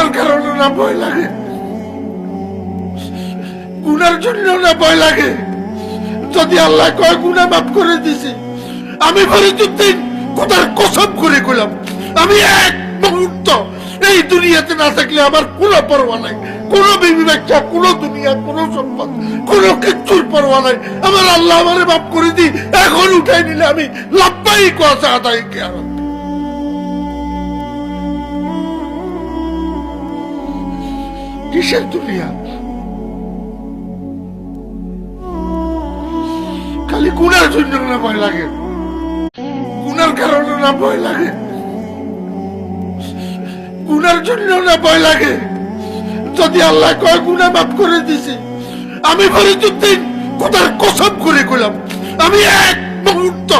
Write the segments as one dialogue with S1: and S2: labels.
S1: গুনার কারণে না ভয় লাগে, গুনার জন্য না ভয় লাগে। যদি আল্লাহ কয় গুনাহ মাফ করে দিছি, আমি ফরিদউদ্দিন খোদার কসম করে কইলাম, আমি এক মুহূর্ত এই দুনিয়াতে না থাকলে আমার কোনো পরোয়া নাই, কোনো বিবি বাচ্চা, কোনো দুনিয়া, কোনো সম্পদ, কোনো কিচ্ছুর পরোয়া নাই। আমার আল্লাহ আমারে মাফ করে দি, এখন উঠাই নিলে আমি লাব্বাইক ওয়া সাদাইক ইয়া রাব্বি। কিসের দুনিয়া? খালি গুনার জন্য না ভয় লাগে, গুনার কারণে না ভয় লাগে, গুনার জন্য না ভয় লাগে। যদি আল্লাহ কয় গুনাহ মাফ করে দিছি, আমি ফরিদউদ্দিন খোদার কসম করে কইলাম, আমি এক মুহূর্ত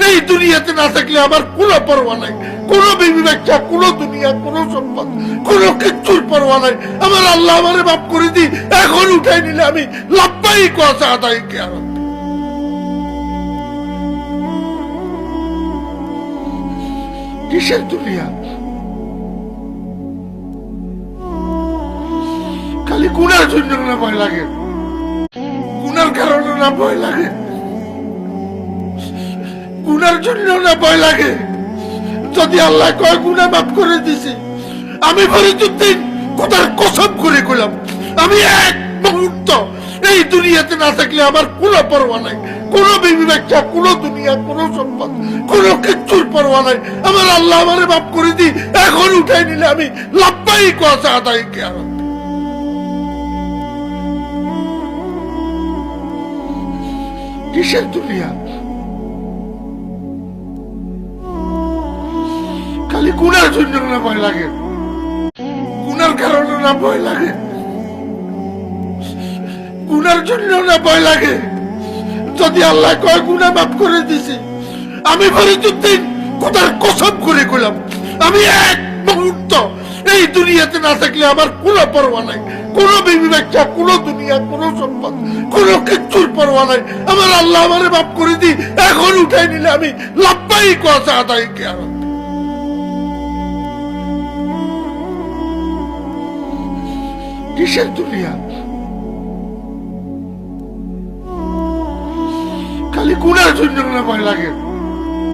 S1: এই দুনিয়াতে না থাকলে আমার কোনো পরোয়া নাই, কোনো বিবি বাচ্চা, কোনো দুনিয়া, কোনো সম্পদ, কোনো কিচ্ছুর পরোয়া নাই। আমার আল্লাহ আমারে মাফ করে দি, এখন উঠাই নিলে আমি লাব্বাইক ওয়া সাদাইক ইয়া রাব্বি। কিসের দুনিয়া? খালি গুনার জন্য না ভয় লাগে, গুনার কারণে না ভয় লাগে, গুনার জন্য না ভয় লাগে। যদি আল্লাহ কয় গুনাহ মাফ করে দিছি, আমি ফরিদউদ্দিন খোদার কসম করে কইলাম, আমি এক মুহূর্ত এই দুনিয়াতে না থাকলে আমার কোনো পরোয়া নাই, কোনো বিবি বাচ্চা, কোনো দুনিয়া, কোনো সম্পদ, কোনো কিচ্ছুর পরোয়া নাই। আমার আল্লাহ আমারে মাফ করে দি, এখন উঠাই নিলে আমি লাব্বাইক ওয়া সাদাইক ইয়া রাব্বি। কিসের দুনিয়া? খালি গুনার জন্য না ভয় লাগে, গুনার কারণে না ভয় লাগে, গুনার জন্য না ভয় লাগে। যদি আল্লাহ কয় গুনাহ মাফ করে দিছি, আমি ফরিদউদ্দিন খোদার কসম করে কইলাম, আমি এক মুহূর্ত এই দুনিয়াতে না থাকলে আমার কোনো পরোয়া নাই, কোনো বিবি বাচ্চা, কোনো দুনিয়া, কোনো সম্পদ, কোনো কিচ্ছুর পরোয়া নাই। আমার আল্লাহ আমারে মাফ করে দি, এখন উঠাই নিলে আমি লাব্বাইক ওয়া সাদাইক ইয়া রাব্বি। কিসের দুনিয়া? খালি গুনার জন্য না ভয় লাগে,